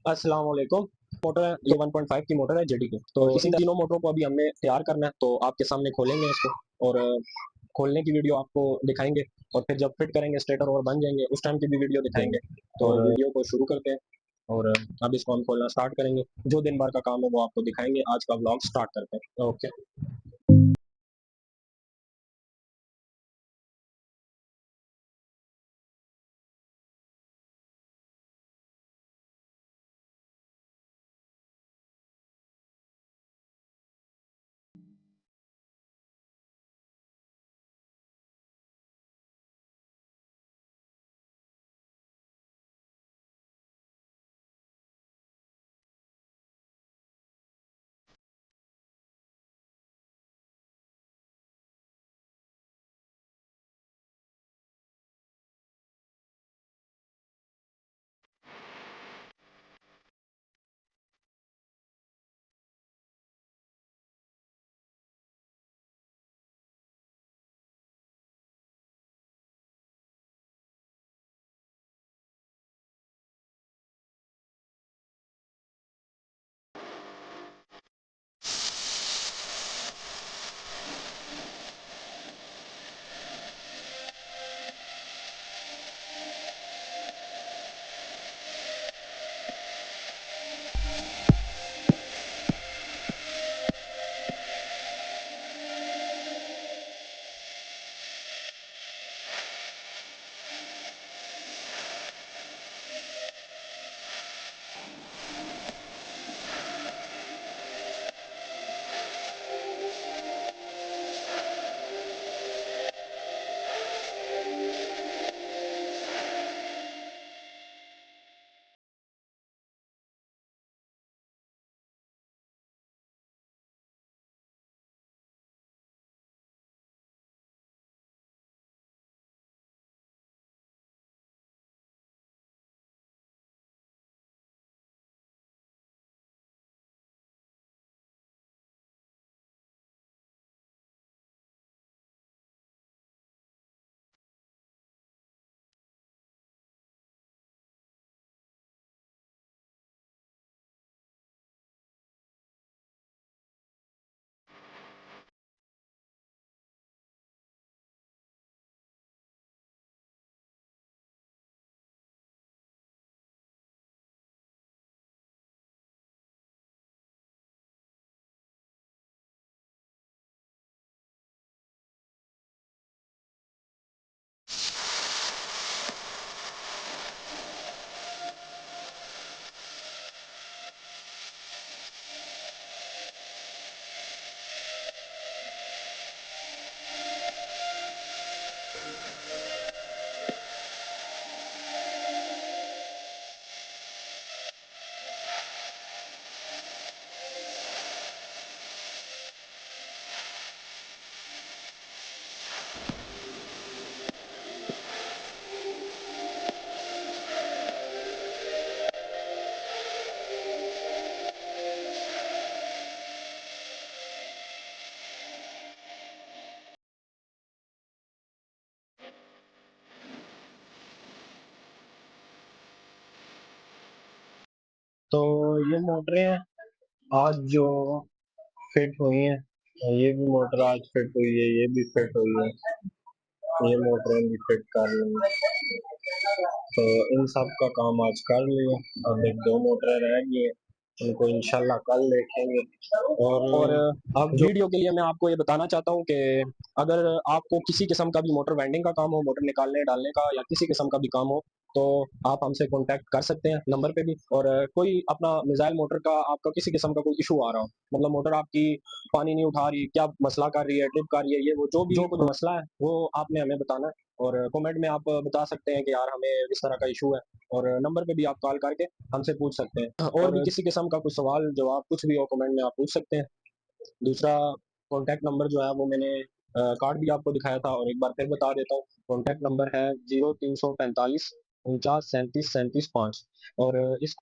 अस्सलाम वालेकुम। मोटर है ये 1.5 की मोटर है जेडी की। तो इसी तीनों मोटरों को अभी हमने तैयार करना है, तो आपके सामने खोलेंगे इसको और खोलने की वीडियो आपको दिखाएंगे और फिर जब फिट करेंगे स्टेटर और बन जाएंगे उस टाइम की भी वीडियो दिखाएंगे। तो वीडियो को शुरू करते हैं और अब इसको हम खोलना स्टार्ट करेंगे। जो दिन भर का काम है वो आपको दिखाएंगे। आज का ब्लॉग स्टार्ट करते हैं। ओके। तो ये मोटरें हैं आज जो फिट हुई हैं। ये भी मोटर आज फिट हुई है, ये भी फिट हुई है, ये मोटरें भी फिट कर ली हैं। तो इन सब का काम आज कर लिया। अब एक दो मोटरें रह गई हैं, उनको इंशाल्लाह कल देखेंगे। और अब वीडियो के लिए मैं आपको ये बताना चाहता हूँ कि अगर आपको किसी किस्म का भी मोटर वेंडिंग का काम हो, मोटर निकालने डालने का या किसी किस्म का भी काम हो, तो आप हमसे कांटेक्ट कर सकते हैं नंबर पे भी। और कोई अपना मिसाइल मोटर का आपका किसी किस्म का कोई इशू आ रहा हो, मतलब मोटर आपकी पानी नहीं उठा रही, क्या मसला कर रही है, ट्रिप कर रही है, ये वो जो कुछ मसला है वो आपने हमें बताना है। और कमेंट में आप बता सकते हैं कि यार हमें इस तरह का इशू है, और नंबर पे भी आप कॉल करके हमसे पूछ सकते हैं। और भी किसी किस्म का कुछ सवाल जवाब कुछ भी हो कमेंट में आप पूछ सकते हैं। दूसरा कॉन्टैक्ट नंबर जो है वो मैंने कार्ड भी आपको दिखाया था, और एक बार फिर बता देता हूँ। कॉन्टैक्ट नंबर है 0345 49 37 37 5। और इस